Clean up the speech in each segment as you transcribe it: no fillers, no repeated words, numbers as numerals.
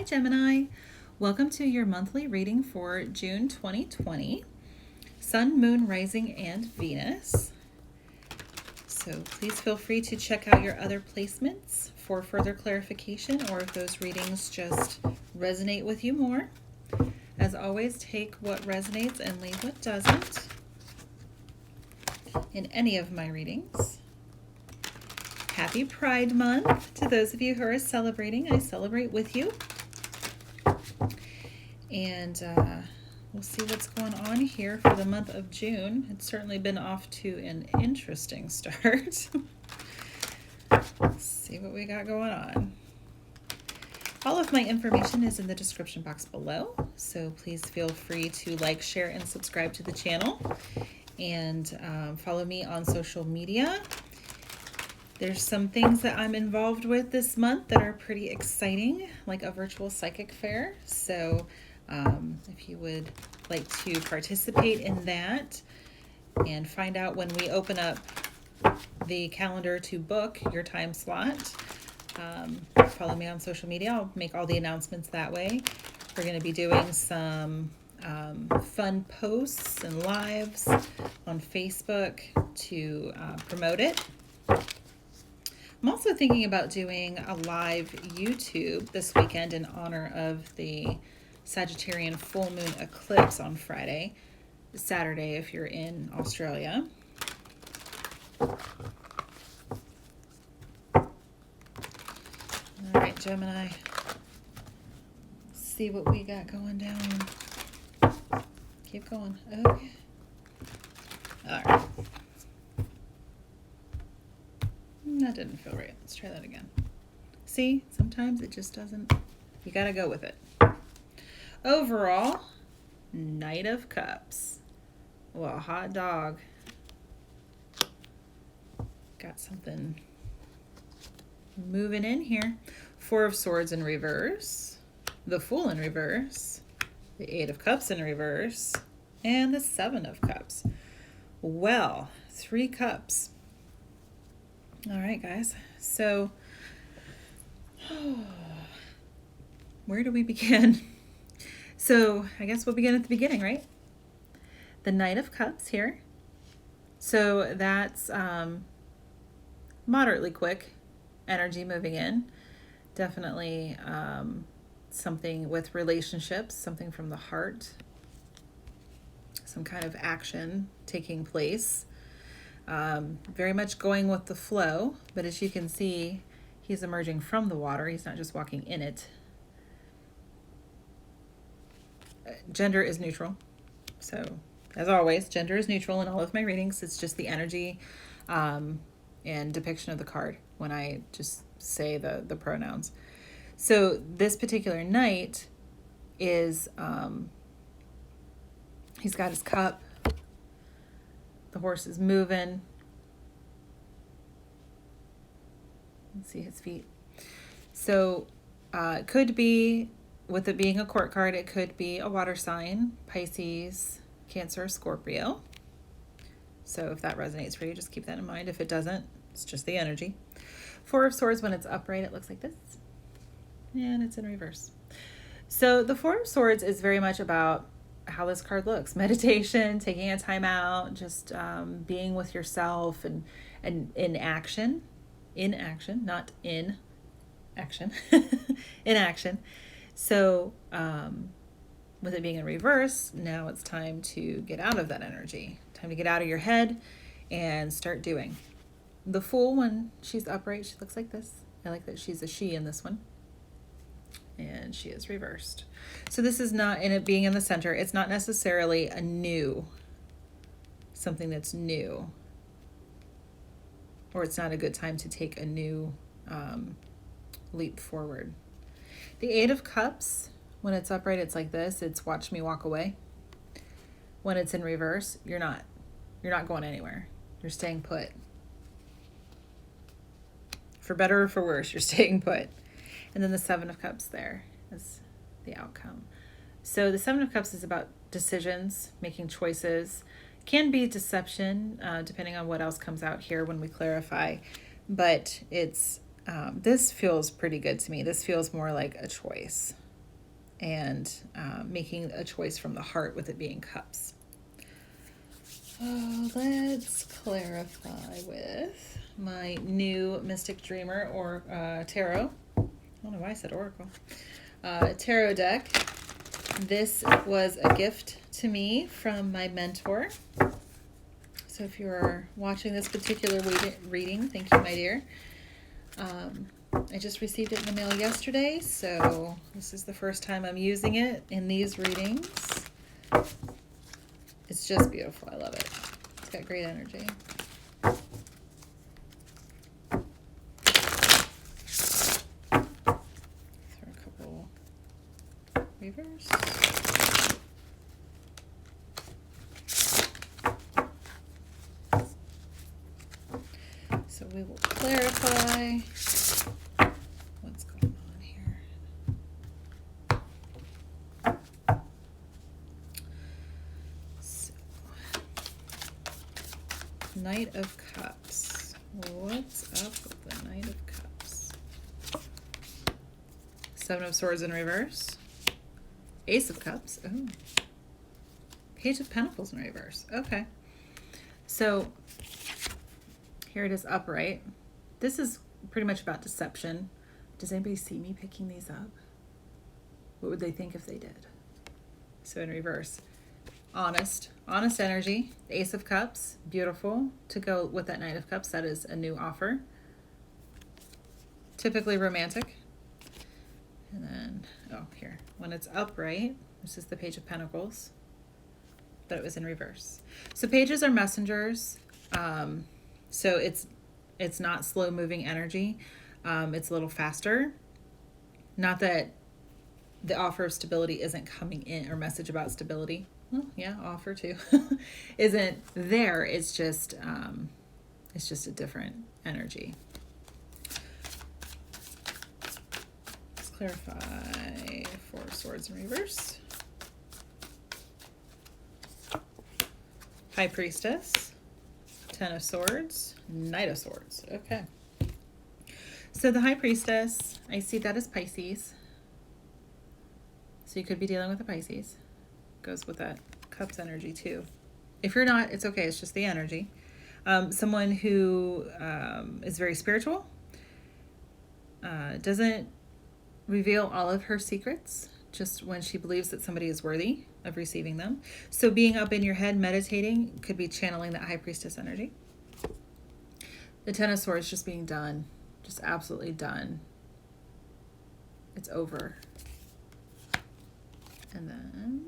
Hi Gemini, welcome to your monthly reading for June 2020, Sun, Moon, Rising, and Venus. So please feel free to check out your other placements for further clarification or if those readings just resonate with you more. As always, take what resonates and leave what doesn't in any of my readings. Happy Pride Month to those of you who are celebrating. I celebrate with you. And we'll see what's going on here for the month of June. It's certainly been off to an interesting start. Let's see what we got going on. All of my information is in the description box below, so please feel free to like, share, and subscribe to the channel. And follow me on social media. There's some things that I'm involved with this month that are pretty exciting, like a virtual psychic fair. So if you would like to participate in that and find out when we open up the calendar to book your time slot, follow me on social media. I'll make all the announcements that way. We're going to be doing some fun posts and lives on Facebook to promote it. I'm also thinking about doing a live YouTube this weekend in honor of the Sagittarian full moon eclipse on Saturday if you're in Australia. All right, Gemini, see what we got going down. Keep going. Okay. All right. That didn't feel right. Let's try that again. See, sometimes it just doesn't. You got to go with it. Overall, Knight of Cups. Well, hot dog. Got something moving in here. Four of Swords in reverse. The Fool in reverse. The Eight of Cups in reverse. And the Seven of Cups. Well, 3 cups. All right, guys. So, where do we begin? So, I guess we'll begin at the beginning, right? The Knight of Cups here. So, that's moderately quick energy moving in. Definitely something with relationships, something from the heart. Some kind of action taking place. Very much going with the flow, but as you can see, he's emerging from the water. He's not just walking in it. Gender is neutral. So, as always, gender is neutral in all of my readings. It's just the energy and depiction of the card when I just say the pronouns. So, this particular knight is, he's got his cup. The horse is moving. Let's see his feet. So it could be, with it being a court card, it could be a water sign, Pisces, Cancer, Scorpio. So if that resonates for you, just keep that in mind. If it doesn't, it's just the energy. Four of Swords, when it's upright, it looks like this. And it's in reverse. So the Four of Swords is very much about how this card looks. Meditation, taking a time out, just being with yourself and in action. In action, not in action. In action. So with it being in reverse, now it's time to get out of that energy. Time to get out of your head and start doing. The Fool, when she's upright, she looks like this. I like that she's a she in this one. And she is reversed. So this is not, in it being in the center, it's not necessarily something that's new. Or it's not a good time to take a new leap forward. The Eight of Cups, when it's upright, it's like this. It's watch me walk away. When it's in reverse, you're not going anywhere. You're staying put. For better or for worse, you're staying put. And then the Seven of Cups there is the outcome. So the Seven of Cups is about decisions, making choices. Can be deception, depending on what else comes out here when we clarify. But it's this feels pretty good to me. This feels more like a choice. and making a choice from the heart with it being cups. Oh, let's clarify with my new Mystic Dreamer or Tarot. I don't know why I said Oracle. Tarot deck. This was a gift to me from my mentor. So if you're watching this particular reading, thank you, my dear. I just received it in the mail yesterday, so this is the first time I'm using it in these readings. It's just beautiful. I love it. It's got great energy. Throw a couple reverse. So we will clarify what's going on here. So, Knight of Cups. What's up with the Knight of Cups? Seven of Swords in reverse. Ace of Cups. Oh. Page of Pentacles in reverse. Okay. So here it is upright. This is pretty much about deception. Does anybody see me picking these up? What would they think if they did? So in reverse, honest energy. The Ace of Cups, beautiful. To go with that Knight of Cups, that is a new offer. Typically romantic. And then, oh, here. When it's upright, this is the Page of Pentacles, but it was in reverse. So pages are messengers. So it's not slow moving energy. It's a little faster. Not that the offer of stability isn't coming in, or message about stability. Well, yeah, offer too. Isn't there. It's just a different energy. Let's clarify Four of Swords in reverse. High Priestess. Ten of Swords, Knight of Swords. Okay. So the High Priestess, I see that as Pisces. So you could be dealing with a Pisces. Goes with that Cups energy too. If you're not, it's okay. It's just the energy. Someone who is very spiritual. Doesn't reveal all of her secrets, just when she believes that somebody is worthy of receiving them. So being up in your head, meditating, could be channeling that High Priestess energy. The Ten of Swords just being done. Just absolutely done. It's over. And then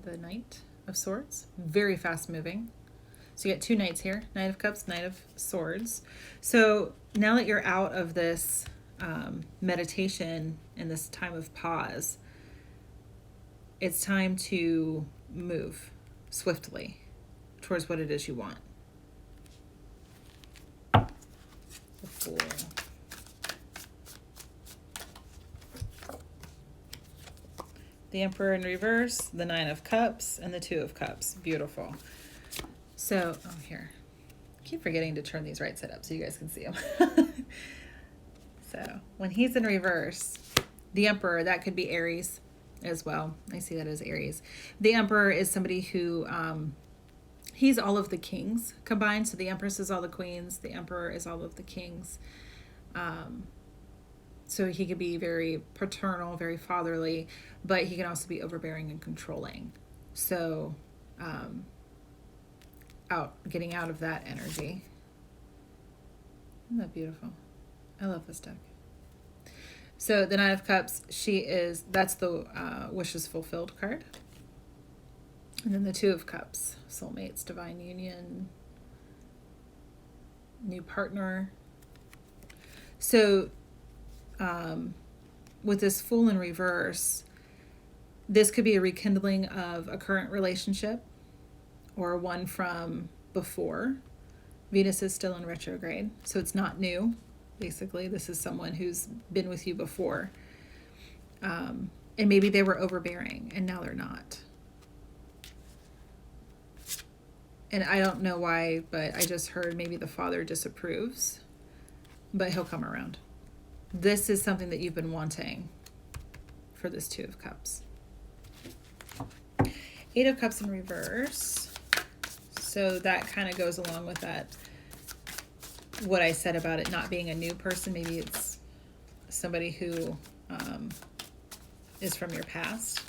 the Knight of Swords. Very fast moving. So you get two knights here. Knight of Cups, Knight of Swords. So now that you're out of this meditation and this time of pause, it's time to move swiftly towards what it is you want. The Fool. The Emperor in reverse, the Nine of Cups, and the Two of Cups. Beautiful. So, oh, here. I keep forgetting to turn these right side up so you guys can see them. So, when he's in reverse, the Emperor, that could be Aries as well. I see that as Aries. The Emperor is somebody who, he's all of the kings combined. So the Empress is all the queens. The Emperor is all of the kings. So he could be very paternal, very fatherly, but he can also be overbearing and controlling. So, getting out of that energy. Isn't that beautiful? I love this deck. So the Nine of Cups, that's the wishes fulfilled card. And then the Two of Cups, soulmates, divine union, new partner. So with this Fool in reverse, this could be a rekindling of a current relationship or one from before. Venus is still in retrograde, so it's not new. Basically, this is someone who's been with you before. And maybe they were overbearing and now they're not. And I don't know why, but I just heard maybe the father disapproves, but he'll come around. This is something that you've been wanting. for this Two of Cups. Eight of Cups in reverse. So that kind of goes along with that, what I said about it not being a new person. Maybe it's somebody who is from your past,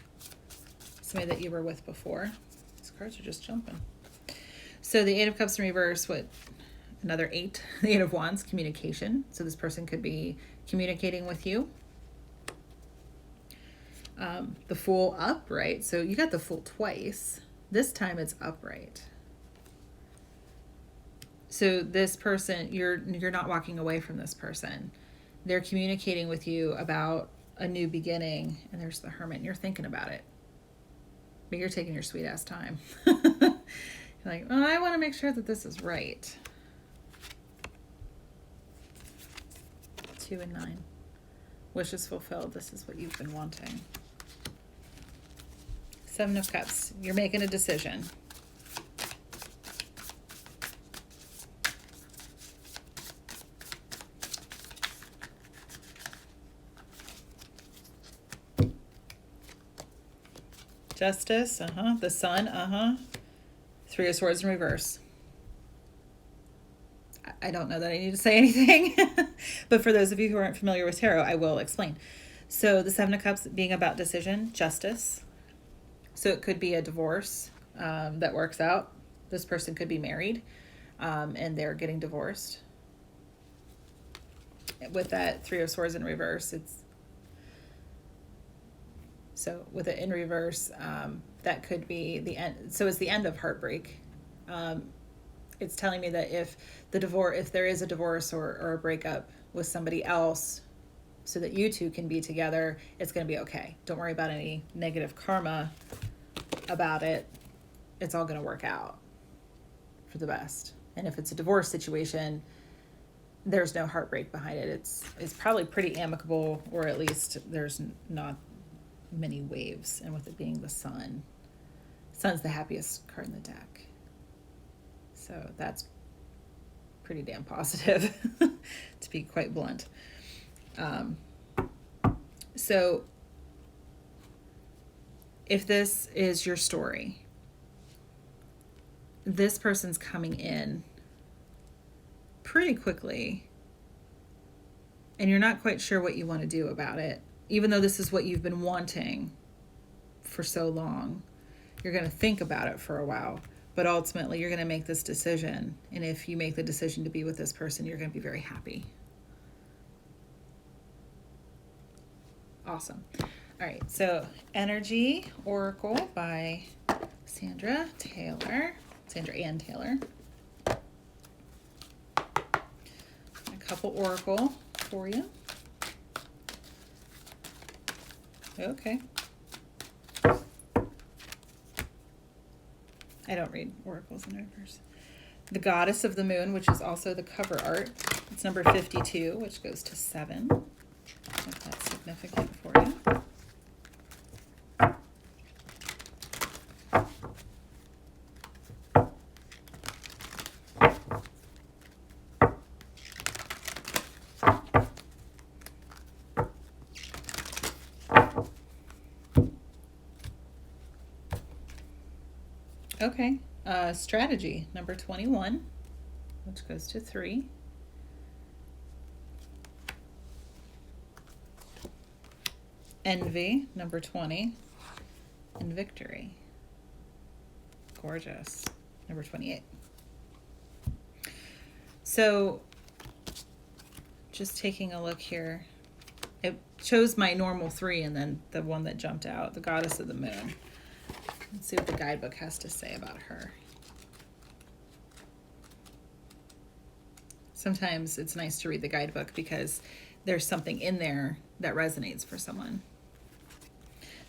somebody that you were with before. These cards are just jumping. So the Eight of Cups in reverse, another 8, the 8 of Wands, communication. So this person could be communicating with you. The Fool upright. So you got the Fool twice. This time it's upright. So this person, you're not walking away from this person. They're communicating with you about a new beginning. And there's the Hermit. And you're thinking about it. But you're taking your sweet ass time. You're like, oh, I want to make sure that this is right. 2 and 9. Wishes fulfilled. This is what you've been wanting. 7 of Cups. You're making a decision. Justice. The Sun. 3 of Swords in reverse. I don't know that I need to say anything, but for those of you who aren't familiar with tarot, I will explain. So the 7 of Cups being about decision, justice. So it could be a divorce that works out. This person could be married and they're getting divorced. With that 3 of Swords in reverse, so with it in reverse, that could be the end. So it's the end of heartbreak. It's telling me that if there is a divorce or a breakup with somebody else, so that you two can be together, it's going to be okay. Don't worry about any negative karma about it. It's all going to work out for the best. And if it's a divorce situation, there's no heartbreak behind it. It's probably pretty amicable, or at least there's not many waves. And with it being the Sun, Sun's the happiest card in the deck. So that's pretty damn positive, to be quite blunt. So if this is your story, this person's coming in pretty quickly, and you're not quite sure what you want to do about it, even though this is what you've been wanting for so long. You're going to think about it for a while. But ultimately, you're going to make this decision. And if you make the decision to be with this person, you're going to be very happy. Awesome. All right. So Energy Oracle by Sandra Ann Taylor. A couple Oracle for you. Okay. I don't read oracles in reverse. The Goddess of the Moon, which is also the cover art. It's number 52, which goes to 7. If that's significant for you. Okay, Strategy, number 21, which goes to 3. Envy, number 20. And Victory. Gorgeous. Number 28. So, just taking a look here. It chose my normal 3 and then the one that jumped out, the Goddess of the Moon. Let's see what the guidebook has to say about her. Sometimes it's nice to read the guidebook because there's something in there that resonates for someone.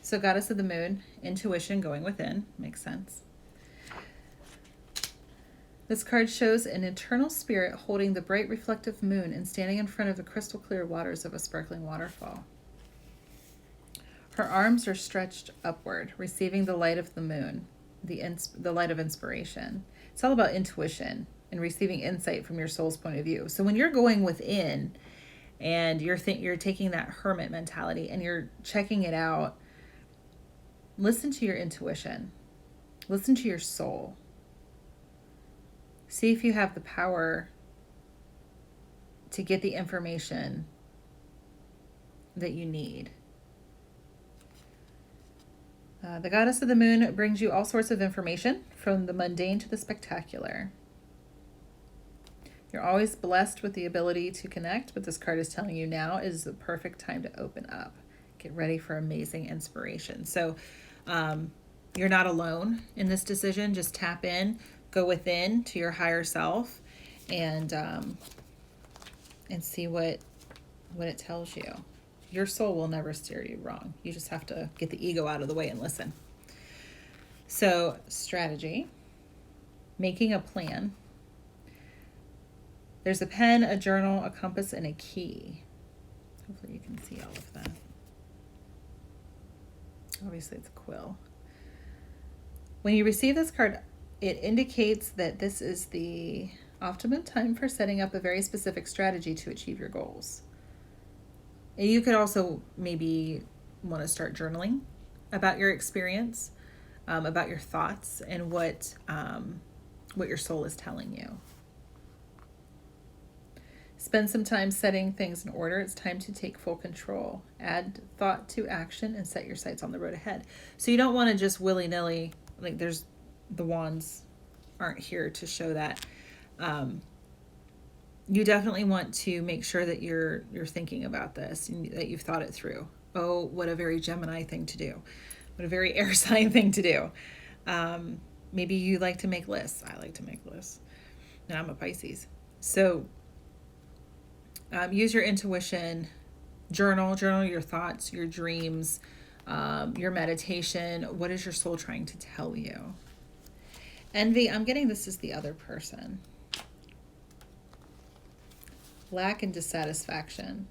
So Goddess of the Moon, intuition, going within, makes sense. This card shows an eternal spirit holding the bright reflective moon and standing in front of the crystal clear waters of a sparkling waterfall. Her arms are stretched upward, receiving the light of the moon, the light of inspiration. It's all about intuition and receiving insight from your soul's point of view. So when you're going within and you're taking that hermit mentality and you're checking it out, listen to your intuition. Listen to your soul. See if you have the power to get the information that you need. The goddess of the moon brings you all sorts of information, from the mundane to the spectacular. You're always blessed with the ability to connect, but this card is telling you now is the perfect time to open up. Get ready for amazing inspiration. So you're not alone in this decision. Just tap in, go within to your higher self, and see what it tells you. Your soul will never steer you wrong. You just have to get the ego out of the way and listen. So, strategy, making a plan. There's a pen, a journal, a compass, and a key. Hopefully you can see all of that. Obviously it's a quill. When you receive this card, it indicates that this is the optimum time for setting up a very specific strategy to achieve your goals. You could also maybe want to start journaling about your experience, about your thoughts, and what your soul is telling you. Spend some time setting things in order. It's time to take full control. Add thought to action and set your sights on the road ahead. So you don't want to just willy-nilly, like the wands aren't here to show that. You definitely want to make sure that you're thinking about this and that you've thought it through. Oh, what a very Gemini thing to do. What a very air sign thing to do. Maybe you like to make lists. I like to make lists. And I'm a Pisces. So use your intuition. Journal your thoughts, your dreams, your meditation. What is your soul trying to tell you? Envy, I'm getting this is the other person. Lack and dissatisfaction.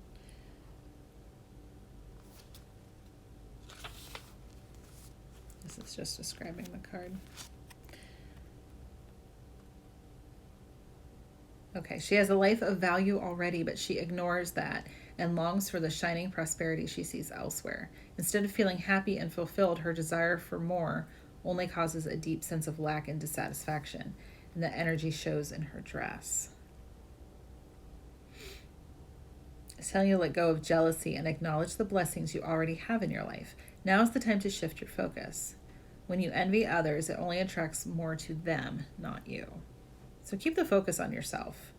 This is just describing the card. Okay, she has a life of value already, but she ignores that and longs for the shining prosperity she sees elsewhere. Instead of feeling happy and fulfilled, her desire for more only causes a deep sense of lack and dissatisfaction, and the energy shows in her dress. It's telling you to let go of jealousy and acknowledge the blessings you already have in your life. Now is the time to shift your focus. When you envy others, it only attracts more to them, not you. So keep the focus on yourself.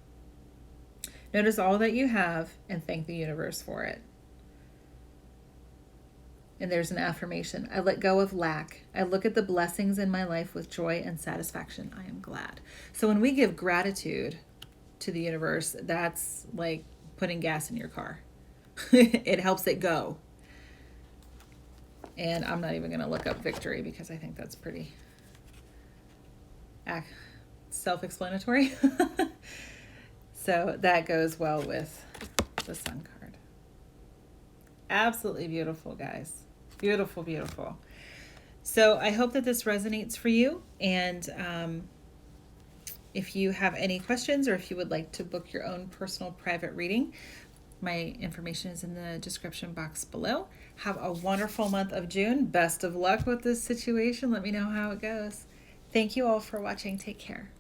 Notice all that you have and thank the universe for it. And there's an affirmation. I let go of lack. I look at the blessings in my life with joy and satisfaction. I am glad. So when we give gratitude to the universe, that's like putting gas in your car. It helps it go. And I'm not even going to look up victory because I think that's pretty self-explanatory. So that goes well with the Sun card. Absolutely beautiful, guys. Beautiful, beautiful. So I hope that this resonates for you. And if you have any questions or if you would like to book your own personal private reading, my information is in the description box below. Have a wonderful month of June. Best of luck with this situation. Let me know how it goes. Thank you all for watching. Take care.